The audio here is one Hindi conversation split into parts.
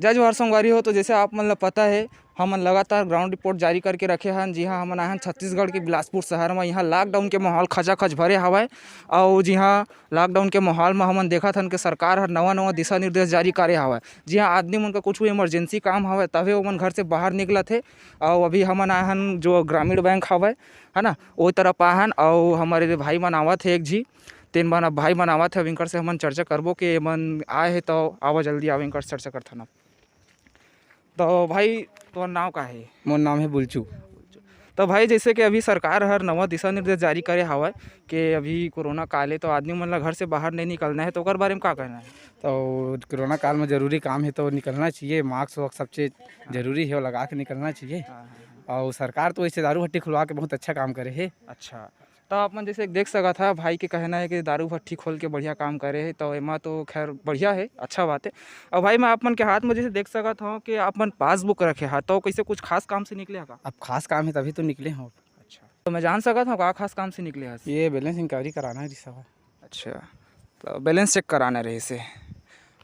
जय जोहार संगवारी हो। तो जैसे आप मन ल पता है हमन लगातार ग्राउंड रिपोर्ट जारी करके रखे हन। जी हाँ, हमन आए हन छत्तीसगढ़ के बिलासपुर शहर में। यहाँ लॉकडाउन के माहौल खचाखच भरे हवय और जी हाँ, लॉकडाउन के माहौल में हमन देखत हन कि सरकार हर नवा दिशा निर्देश जारी करे हवय। जी हाँ, आदमी मन का कुछ इमरजेंसी काम हवय तभे ओमन घर से बाहर निकलत हे। और अभी हमन आए हन जो ग्रामीण बैंक हवय है ना, ओ तरफ आए हन और हमारे भाई मन आवत है एक झी तीन मन भाई मन आवत है। इनकर से हमन चर्चा करबो कि मन आए है तो आवा जल्दी आवे, इनकर चर्चा करथन। तो भाई तो नाम का है? मोर नाम है बुलचू। तो भाई जैसे कि अभी सरकार हर नवा दिशा निर्देश जारी करे हवय कि अभी कोरोना काल है तो आदमी मन ला घर से बाहर नहीं निकलना है, तो ओकर बारे में का कहना है? तो कोरोना काल में ज़रूरी काम है तो निकलना चाहिए। मास्क वास्क सब चीज़ जरूरी है, वो लगा के निकलना चाहिए। और सरकार तो ऐसे दारू भट्टी खुलवा के बहुत अच्छा काम करे है। अच्छा, तो आप मन जैसे देख सका था भाई के कहना है कि दारू भट्टी खोल के बढ़िया काम करे है, तो एमा तो खैर बढ़िया है, अच्छा बात है। और भाई मैं आप मन के हाथ में जैसे देख सका था कि आप मन पासबुक रखे हा, तो कैसे कुछ खास काम से निकले का? अब खास काम है तभी तो निकले हो। अच्छा, तो मैं जान सका था का खास काम से निकले हा? ये बैलेंस इंक्वायरी कराना है रिसा। अच्छा, तो बैलेंस चेक कराना रहे से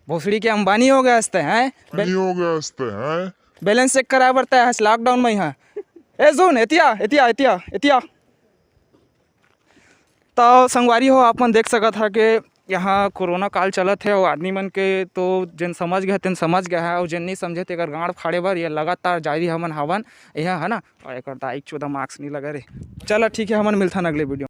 भोसड़ी के अंबानी हो गया हंसते हैं। बैलेंस चेक कराया पड़ता है लॉकडाउन में यहाँ। ए जोन एतिया एतिया एतिया एतिया। तो संगवारी हो, आप मन देख सका था कि यहाँ कोरोना काल चलत है और आदमी मन के तो जिन समझ गए तेन समझ गया है और जिन नहीं समझे तेकर गाँड फाड़े बर ये लगातार जारी हमन हवन यहाँ है ना। और एक दाइक चौदह मार्क्स नहीं लगा रे। चलो ठीक है, हमन मिलथन अगले वीडियो।